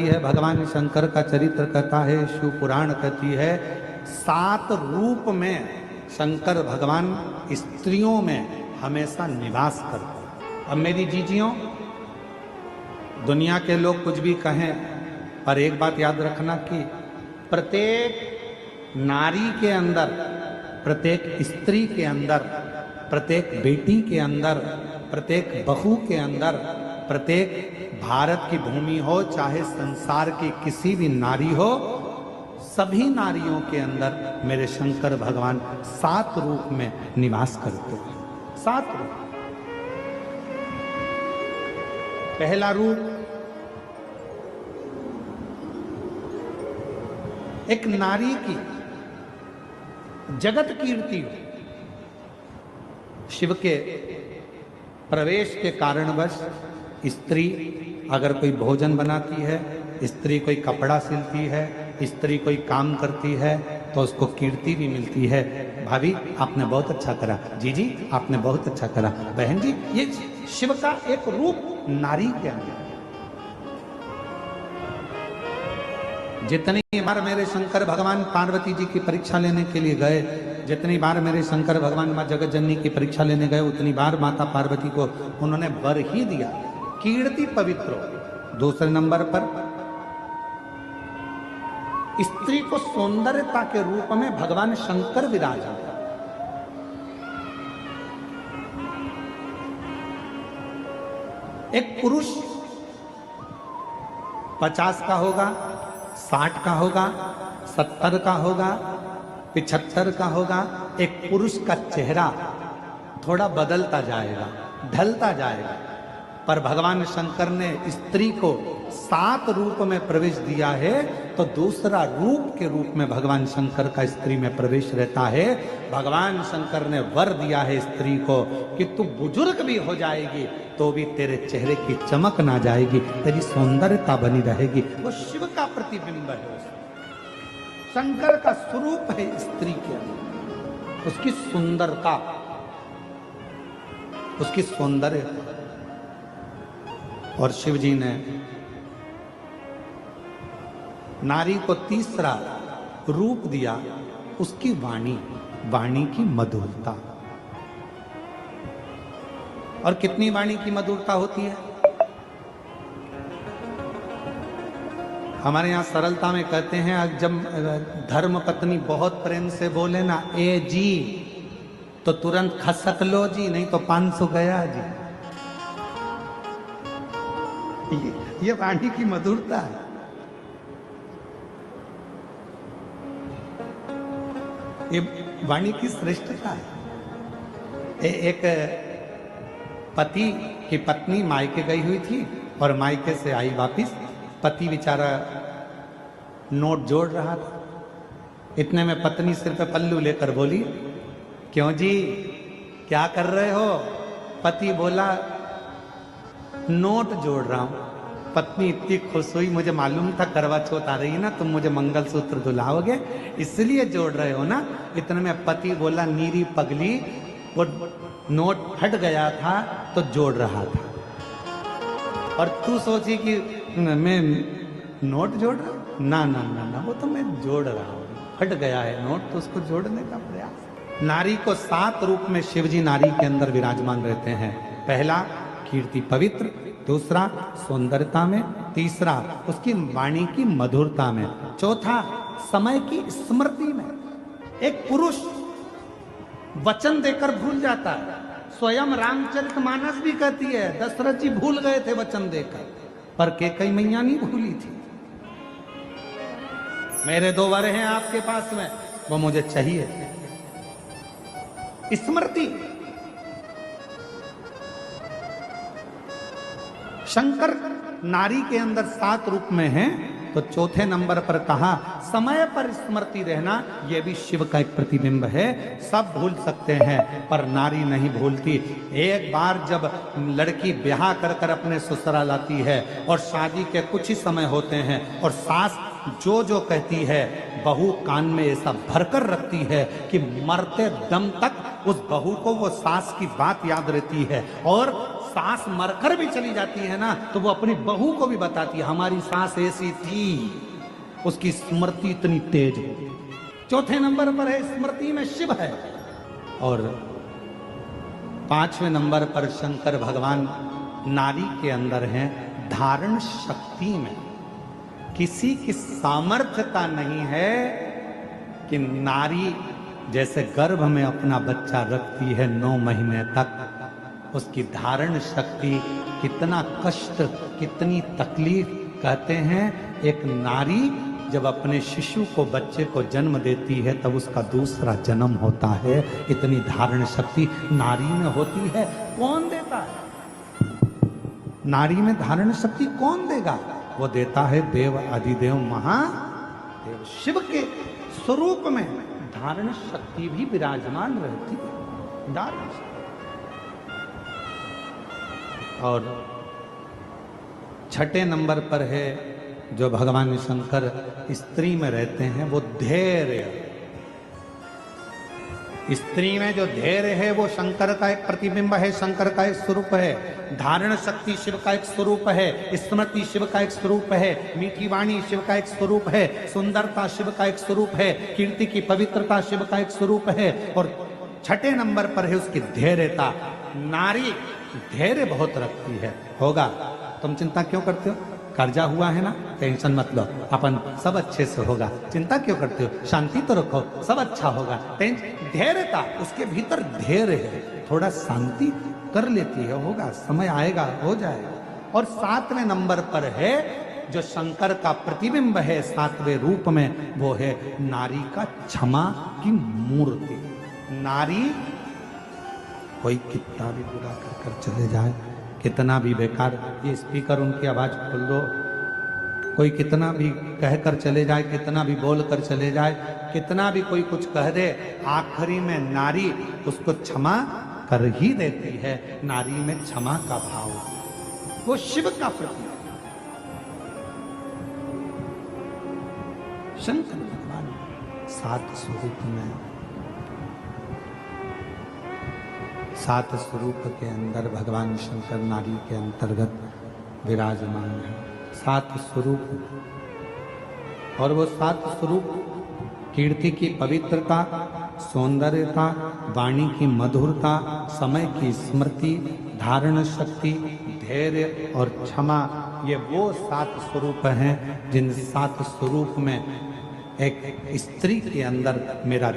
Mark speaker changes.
Speaker 1: है भगवान शंकर का चरित्र कहता है, शिव पुराण कहती है 7 रूप में शंकर भगवान स्त्रियों में हमेशा निवास करते हैं। अब मेरी जीजियों, दुनिया के लोग कुछ भी कहें, पर एक बात याद रखना कि प्रत्येक नारी के अंदर, प्रत्येक स्त्री के अंदर, प्रत्येक बेटी के अंदर, प्रत्येक बहू के अंदर, प्रत्येक भारत की भूमि हो चाहे संसार की किसी भी नारी हो, सभी नारियों के अंदर मेरे शंकर भगवान 7 रूप में निवास करते हैं। 7 रूप। पहला रूप एक नारी की जगत कीर्ति हो, शिव के प्रवेश के कारणवश स्त्री अगर कोई भोजन बनाती है, स्त्री कोई कपड़ा सिलती है, स्त्री कोई काम करती है तो उसको कीर्ति भी मिलती है। भाभी आपने बहुत अच्छा करा, जीजी आपने बहुत अच्छा करा, बहन जी, ये शिव का एक रूप नारी के अंदर। जितनी बार मेरे शंकर भगवान पार्वती जी की परीक्षा लेने के लिए गए, जितनी बार मेरे शंकर भगवान माँ जगत जननी की परीक्षा लेने गए, उतनी बार माता पार्वती को उन्होंने वर ही दिया, कीर्ति पवित्र। दूसरे नंबर पर स्त्री को सौंदर्यता के रूप में भगवान शंकर विराजमान। एक पुरुष 50 का होगा, 60 का होगा, 70 का होगा, 75 का होगा, एक पुरुष का चेहरा थोड़ा बदलता जाएगा, ढलता जाएगा, पर भगवान शंकर ने स्त्री को 7 रूप में प्रवेश दिया है, तो दूसरा रूप के रूप में भगवान शंकर का स्त्री में प्रवेश रहता है। भगवान शंकर ने वर दिया है स्त्री को कि तू बुजुर्ग भी हो जाएगी तो भी तेरे चेहरे की चमक ना जाएगी, तेरी सौंदर्यता बनी रहेगी। वो शिव का प्रतिबिंब है, शंकर का स्वरूप है स्त्री के अंदर, उसकी सुंदरता, उसकी सौंदर्य। और शिव जी ने नारी को तीसरा रूप दिया, उसकी वाणी, वाणी की मधुरता। और कितनी वाणी की मधुरता होती है? हमारे यहां सरलता में कहते हैं, जब धर्म पत्नी बहुत प्रेम से बोले ना, ए जी, तो तुरंत खसक लो जी, नहीं तो 500 गया जी। ये वाणी की मधुरता है। ये वाणी की श्रेष्ठता है। एक पति की पत्नी मायके गई हुई थी और मायके से आई वापिस, पति बेचारा नोट जोड़ रहा था। इतने में पत्नी सिर पे पल्लू लेकर बोली, क्यों जी क्या कर रहे हो? पति बोला, नोट जोड़ रहा हूं। पत्नी इतनी खुश हुई, मुझे मालूम था करवा चौथ आ रही है ना, तुम मुझे मंगलसूत्र दुलाओगे, इसलिए जोड़ रहे हो ना। इतने में पति बोला, नीरी पगली, वो नोट फट गया था तो जोड़ रहा था। और तू सोची कि मैं नोट जोड़ रहा हूं? ना ना ना ना, वो तो मैं जोड़ रहा हूं, फट गया है नोट तो उसको जोड़ने का प्रयास। नारी को 7 रूप में शिवजी नारी के अंदर विराजमान रहते हैं। पहला कीर्ति पवित्र, दूसरा सौंदर्यता में, तीसरा उसकी वाणी की मधुरता में, चौथा समय की स्मृति में। एक पुरुष वचन देकर भूल जाता है, स्वयं रामचरितमानस भी कहती है दशरथ जी भूल गए थे वचन देकर, पर कैकेयी मैया नहीं भूली थी। मेरे 2 वर हैं आपके पास में, वो मुझे चाहिए। स्मृति। शंकर नारी के अंदर 7 रूप में है, तो चौथे नंबर पर कहा समय पर स्मृति रहना, यह भी शिव का एक प्रतिबिंब है। सब भूल सकते हैं पर नारी नहीं भूलती। एक बार जब लड़की ब्याह कर कर अपने ससुराल आती है और शादी के कुछ ही समय होते हैं और सास जो जो कहती है बहू कान में ऐसा भरकर रखती है कि मरते दम तक उस बहू को वो सास की बात याद रहती है और सास मरकर भी चली जाती है ना, तो वो अपनी बहू को भी बताती है हमारी सास ऐसी थी, उसकी स्मृति इतनी तेज हो। चौथे नंबर पर है स्मृति में शिव है। और पांचवें नंबर पर शंकर भगवान नारी के अंदर हैं धारण शक्ति में। किसी की सामर्थ्यता नहीं है कि नारी जैसे गर्भ में अपना बच्चा रखती है 9 महीने तक, उसकी धारण शक्ति कितना कष्ट, कितनी तकलीफ। कहते हैं एक नारी जब अपने शिशु को, बच्चे को जन्म देती है तब उसका दूसरा जन्म होता है। इतनी धारण शक्ति नारी में होती है। कौन देता है? नारी में धारण शक्ति कौन देगा? वो देता है देव अधिदेव महादेव। शिव के स्वरूप में धारण शक्ति भी विराजमान रहती है। धारण शक्ति। और छठे नंबर पर है जो भगवान शंकर स्त्री में रहते हैं, वो धैर्य। स्त्री में जो धैर्य है वो शंकर का एक प्रतिबिंब है, शंकर का एक स्वरूप है। धारण शक्ति शिव का एक स्वरूप है, स्मृति शिव का एक स्वरूप है, मीठी वाणी शिव का एक स्वरूप है, सुंदरता शिव का एक स्वरूप है, कीर्ति की पवित्रता शिव का एक स्वरूप है। और छठे नंबर पर है उसकी धैर्यता। नारी धैर्य बहुत रखती है। होगा, तुम चिंता क्यों करते हो? कर्जा हुआ है ना, टेंशन मत लो, अपन सब अच्छे से होगा। चिंता क्यों करते हो? शांति तो रखो, सब अच्छा होगा। धैर्यता, उसके भीतर धैर्य है, थोड़ा शांति कर लेती है, होगा, समय आएगा, हो जाएगा। और 7वें नंबर पर है जो शंकर का प्रतिबिंब है 7वें रूप में, वो है नारी का क्षमा की मूर्ति। नारी कोई कितना भी बुरा कर चले जाए, कितना भी बेकार, ये स्पीकर उनकी आवाज खोल दो, कोई कितना भी कहकर चले जाए, कितना भी बोल कर चले जाए, कितना भी कोई कुछ कह दे, आखिरी में नारी उसको क्षमा कर ही देती है। नारी में क्षमा का भाव, वो शिव का प्रतीक। शंकर भगवान 7 स्वरूप में, 7 स्वरूप के अंदर भगवान शंकर नारी के अंतर्गत विराजमान है। 7 स्वरूप, और वो 7 स्वरूप कीर्ति की पवित्रता, सौंदर्यता, वाणी की मधुरता, समय की स्मृति, धारण शक्ति, धैर्य और क्षमा, ये वो 7 स्वरूप हैं जिन 7 स्वरूप में एक स्त्री के अंदर मेरा